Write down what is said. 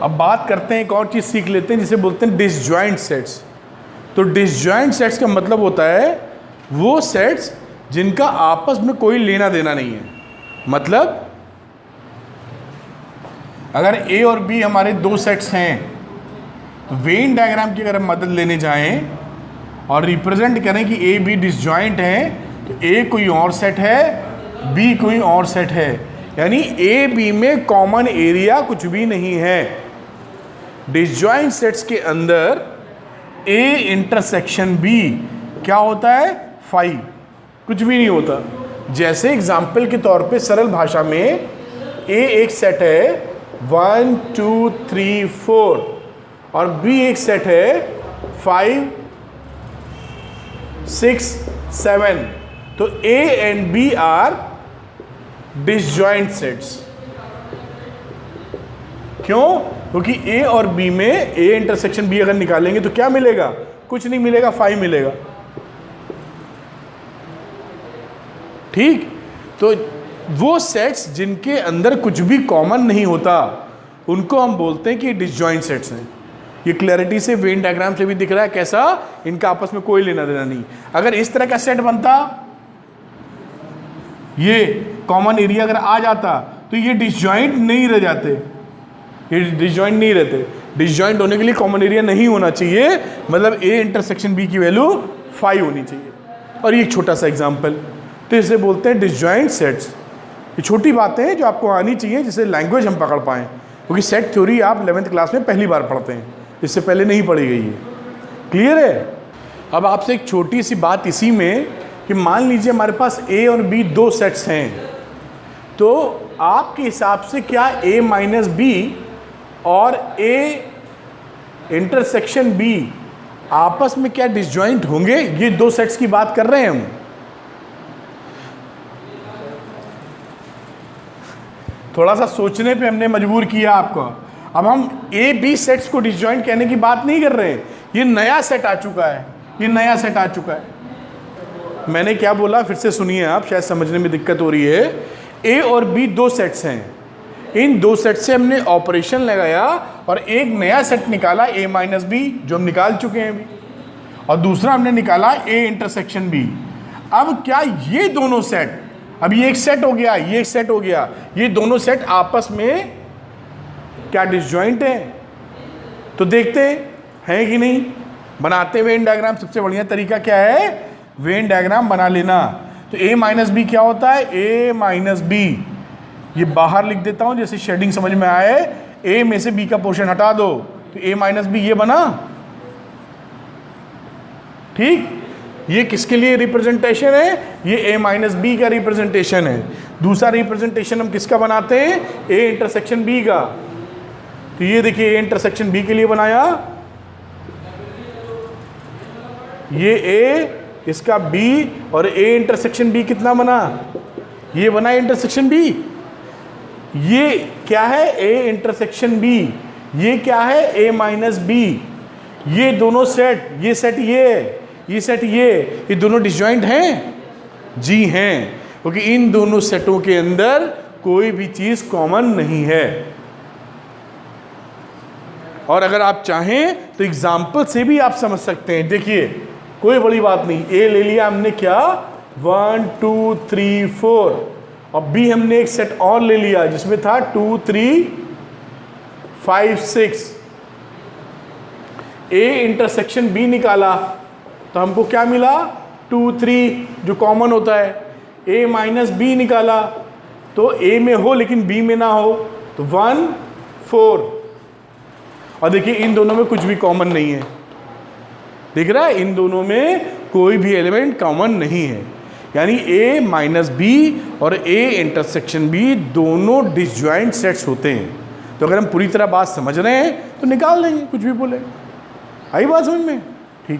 अब बात करते हैं, एक और चीज़ सीख लेते हैं जिसे बोलते हैं डिसजॉइंट सेट्स। तो डिसजॉइंट सेट्स का मतलब होता है वो सेट्स जिनका आपस में कोई लेना देना नहीं है। मतलब अगर ए और बी हमारे दो सेट्स हैं तो वेन डायग्राम की अगर हम मदद लेने जाएं और रिप्रेजेंट करें कि ए बी डिसजॉइंट है, तो ए कोई और सेट है, बी कोई और सेट है, यानी ए बी में कॉमन एरिया कुछ भी नहीं है। डिसजॉइंट सेट्स के अंदर ए इंटरसेक्शन बी क्या होता है? फाई, कुछ भी नहीं होता। जैसे एग्जाम्पल के तौर पे सरल भाषा में ए एक सेट है 1 2 3 4 और बी एक सेट है 5 6 7, तो A and B are disjoint sets. क्यों? क्योंकि ए और बी में ए इंटरसेक्शन बी अगर निकालेंगे तो क्या मिलेगा? कुछ नहीं मिलेगा, 5 मिलेगा। ठीक, तो वो सेट्स जिनके अंदर कुछ भी कॉमन नहीं होता उनको हम बोलते हैं कि डिसजॉइंट सेट्स हैं। ये क्लैरिटी से वेन डायग्राम से भी दिख रहा है कैसा इनका आपस में कोई लेना देना नहीं। अगर इस तरह का सेट बनता, ये कॉमन एरिया अगर आ जाता, तो ये डिसजॉइंट नहीं रह जाते, ये डिसजॉइंट नहीं रहते। डिसजॉइंट होने के लिए कॉमन एरिया नहीं होना चाहिए, मतलब ए इंटरसेक्शन बी की वैल्यू 5 होनी चाहिए। और ये एक छोटा सा एग्जांपल, तो इसे बोलते हैं डिसजॉइंट सेट्स। ये छोटी बातें हैं जो आपको आनी चाहिए जिससे लैंग्वेज हम पकड़ पाएँ, क्योंकि सेट थ्योरी आप 11th क्लास में पहली बार पढ़ते हैं, इससे पहले नहीं पढ़ी गई है। क्लियर है? अब आपसे एक छोटी सी बात इसी में कि मान लीजिए हमारे पास ए और बी दो सेट्स हैं, तो आपके हिसाब से क्या ए माइनस बी और ए इंटरसेक्शन बी आपस में क्या डिसजॉइंट होंगे? ये दो सेट्स की बात कर रहे हैं हम। थोड़ा सा सोचने पे हमने मजबूर किया आपको। अब हम ए बी सेट्स को डिसजॉइंट कहने की बात नहीं कर रहे हैं, ये नया सेट आ चुका है, ये नया सेट आ चुका है। मैंने क्या बोला फिर से सुनिए आप, शायद समझने में दिक्कत हो रही है। ए और बी दो सेट्स हैं, इन दो सेट से हमने ऑपरेशन लगाया और एक नया सेट निकाला ए माइनस बी, जो हम निकाल चुके हैं अभी, और दूसरा हमने निकाला ए इंटरसेक्शन बी। अब क्या ये दोनों सेट, अब ये एक सेट हो गया, ये एक सेट हो गया, ये दोनों सेट आपस में क्या डिसजॉइंट है? तो देखते हैं कि नहीं। बनाते वेन डायग्राम सबसे बढ़िया तरीका क्या है? वेन डायग्राम बना लेना। तो ए माइनस बी क्या होता है? ए माइनस बी, ये बाहर लिख देता हूं जैसे शेडिंग समझ में आए। ए में से बी का पोर्शन हटा दो, तो ए माइनस बी ये बना। ठीक, ये किसके लिए रिप्रेजेंटेशन है? ये ए माइनस बी का रिप्रेजेंटेशन है। दूसरा रिप्रेजेंटेशन हम किसका बनाते हैं? ए इंटरसेक्शन बी का। तो ये देखिए ए इंटरसेक्शन बी के लिए बनाया, ये ए, इसका बी, और ए इंटरसेक्शन बी कितना बना? ये बना इंटरसेक्शन बी। ये क्या है? A intersection B. ये क्या है? A minus B. ये दोनों सेट, ये सेट ये सेट ये दोनों डिसजॉइंट हैं? जी हैं, क्योंकि इन दोनों सेटों के अंदर कोई भी चीज कॉमन नहीं है। और अगर आप चाहें तो एग्जाम्पल से भी आप समझ सकते हैं। देखिए कोई बड़ी बात नहीं, ए ले लिया हमने क्या? 1 2 3 4, और बी हमने एक सेट और ले लिया जिसमें था 2 3 5 6। ए इंटरसेक्शन बी निकाला तो हमको क्या मिला? 2 3 जो कॉमन होता है। ए माइनस बी निकाला तो ए में हो लेकिन बी में ना हो, तो 1 4। और देखिए इन दोनों में कुछ भी कॉमन नहीं है, दिख रहा है? इन दोनों में कोई भी एलिमेंट कॉमन नहीं है, यानी ए माइनस बी और ए इंटरसेक्शन बी दोनों डिसजॉइंट सेट्स होते हैं। तो अगर हम पूरी तरह बात समझ रहे हैं तो निकाल लेंगे, कुछ भी बोले। आई बात समझ में? ठीक।